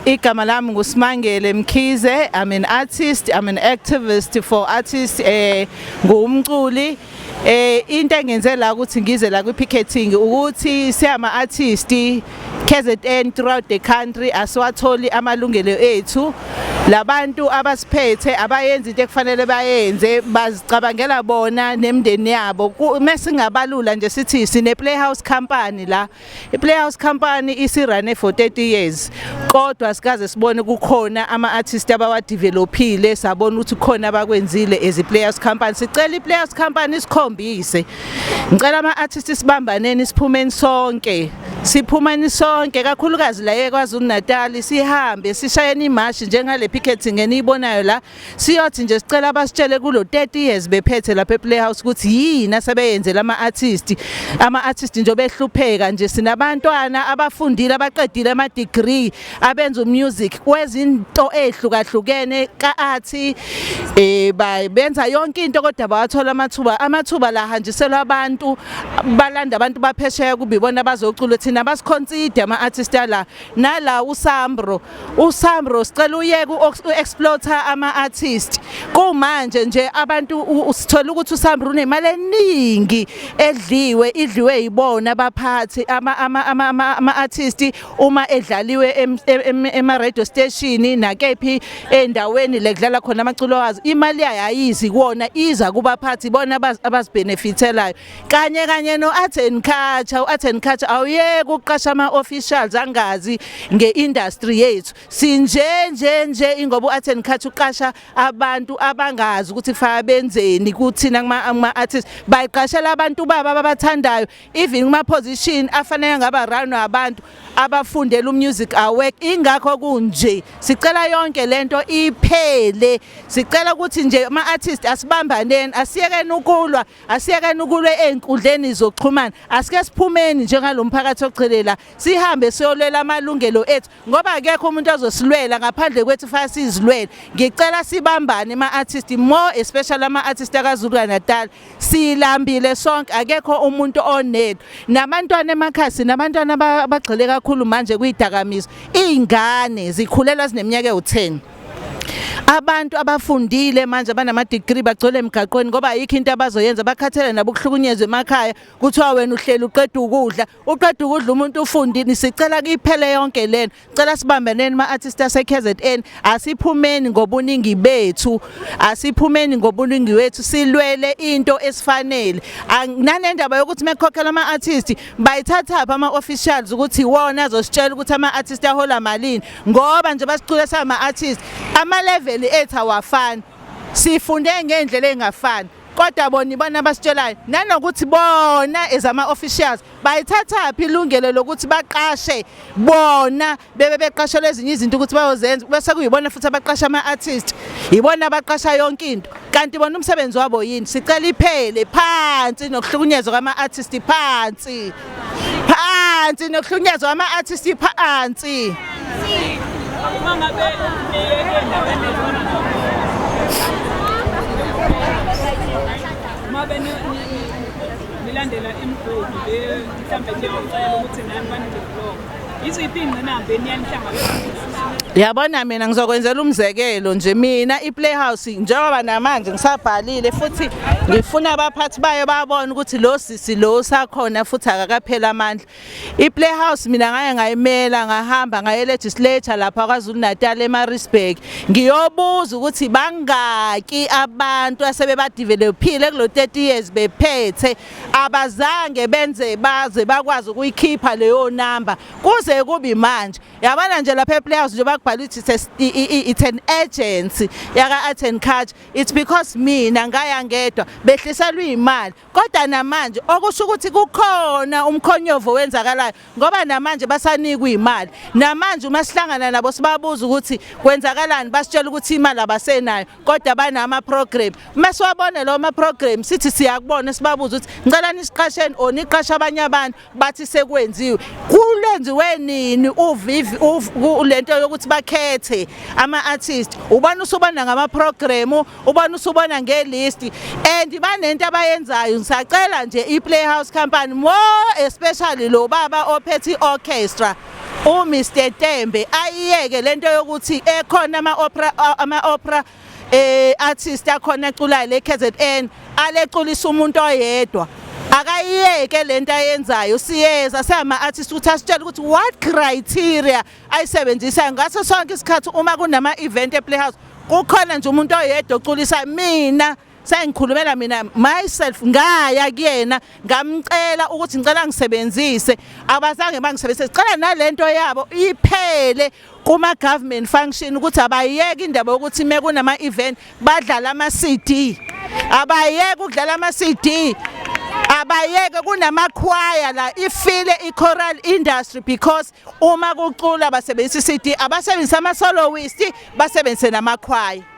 Igama lami nguSimangele Mkhize. I'm an artist, I'm an activist for artists, ngumculi. Into engenze la ukuthi ngize la kwi-picketing ukuthi siyama artist KZN throughout the country asiwatholi amalungelo ethu. Labantu abasiphethe abayenza into ekufanele bayenze bazicabangela bona nemndeni yabo. Mase ngabalula nje sithi sine Playhouse company la. I-Playhouse company isirane for 30 years. Kodwa sikaze sibone kukhona ama-artist abawadevelopile sabona ukuthi kukhona abakwenzile as i-Playhouse company. Sicela i-Playhouse company isikhombise. Ngicela ama-artist sibambaneni siphumeni sonke. Siphumeni sonke kakhulukazi la eKwaZulu Natal sihambe sishayena imashi njengale picketing eniyibonayo la siyothi nje sicela abasitshele kulo 30 years bephethe lapha ePlayhouse ukuthi yini asebeyenzela ama-artist nje behlupheka nje sinabantwana abafundile abaqedile ama-degree abenza umusic kwezinto ehlukahlukene ka-arti benza yonke into kodwa bawathola amathuba la hanjiselwa abantu balanda abantu baphesheya kubibona bazocula thina basiconsider ama-artist la nala uSambro sicela uyeke u-exploiter ama-artist kumanje nje abantu sithola ukuthi uSambro unemali eningi idliwe yibona abaphathi ama-artist uma edlaliwe ema-radio station nakephi endaweni lekudlala khona amaculo wazo imali yayizi kuona iza kubaphathi bona abazibhenefithelayo kanye no-art and culture awuyeke ukuqasha ama-officials angazi nge-industry yethu sinje ingoba u-art and culture uqasha abantu abangazi ukuthi kufanele benzeni kuthina kuma-artists bayiqashela abantu babo ababathandayo even kuma-position afanele ngaba run abantu abafundela umusic awake ingakho kunje sicela yonke lento iphele sicela ukuthi nje ama-artist asibambaneni asiyekeni ukulwa ey'nkundleni zokuxhumana asike siphumeni njengalomphakathi ocelela sihambe siyolwela amalungelo ethu ngoba akekho umuntu ozosilwela ngaphandle kwethu fa sizilwele ngicela sibambane ama-artist more especially ama-artist akaZulu Natal silambile sonke akekho umuntu onedwa nabantwana emakhasi nabantwana abagxile kakhulu manje kuyidakamizwa izingane zikhulela zineminyaka ewu10 abantu abafundile manje abanama-degree bagcwele emgaqweni ngoba ayikho into abazoyenza bakhathele nabo ukuhlukunyezwa emakhaya kuthiwa wena uhleli uqeda ukudla umuntu ufundile sicela kuyiphele yonke lento cela sibambeneni ama-artist ase-KZN asiphumeni ngobuningi bethu silwele into esifanele nanendaba yokuthi mekukhokhela ama-artist bayithathaphi ama-officials ukuthi iwona azositshela ukuthi ama-artist ahola malini ngoba nje basicule sama-artist ama-level ethu awafani sifunde ngendlela engafani kodwa bona basitshelayo nanokuthi bona ezama-officials bayithathaphi ilungelo lokuthi baqashe bona beqashelwe ezinye izinto ukuthi bayozenza bese kuyibona futhi abaqasha ama-artist yibona abaqasha yonke into kanti bona umsebenzi wabo yini sicela iphele phansi nokuhlukunyezwa kwama-artist phansi nokuhlukunyezwa kwama-artist phansi nilandela imigodi le mhlambe njengocela ukuthi nani banidevlop iziphi ingqinamba eniyanhlangabezana yabona mina ngizokwenzela umzekelo nje mina iPlayhouse njengoba namanje ngisabhalile futhi ngifuna abaphathi bayo babone ukuthi lo sisi lo sakhona futhi akakaphela amandla iPlayhouse mina ngayimela ngahamba ngaye-legislature lapha kwaZulu Natal eMaritzburg ngiyobuza ukuthi bangaki abantu asebebadevelopile kulo 30 years bephethe abazange benze baze bakwazi ukuyikhipha leyo number kuze kubi manje yabona nje lapha ePlayhouse nje bakubhala ukuthi it's an agency yaka-art and culture it's because mina ngaya ngedwa behliselwa imali kodwa namanje okusho ukuthi kukhona umkhonyovo wenzakalayo ngoba namanje basanikwa imali namanje uma sihlangana nabo sibabuza ukuthi kwenzakalani basitshela ukuthi imali abasenayo kodwa banama program uma siwabone lo ma program sithi siyakubona sibabuza ukuthi ngicela nisiqasheni oniqasha abanye abantu bathi sekwenziwe kulenziwe nini lento yokuthi bakhethe ama-artist ubona usubona ngama-program ubona usubona ngelist and banento abayenzayo ngisacela nje iPlayhouse company more especially lo baba ophethe i-orchestra uMr Tembe ayiyeke lento yokuthi ekhona ama-opera artist akhona eculayo le KZN aleculisa umuntu oyedwa. Akayiyeke lento ayenzayo siyeza sama artist ukuthi asitshele ukuthi what criteria ayisebenzisa ngaso sonke isikhathi uma kunama event ePlayhouse kukhona nje umuntu oyedwa oculisa. Mina sengikhulumela mina myself ngaya kuyena ngamcela ukuthi ngicela ngisebenzise abazange bangisebenzise sicela nalento yabo iphele kuma government function ukuthi abayeke indaba yokuthi mekunama event badlala ama CD abayeke ukudlala ama CD abayeke kunama choir la ifile ichoral industry because uma kucula basebenzisa CD abasebenzisa ama soloist basebenzise nama choir.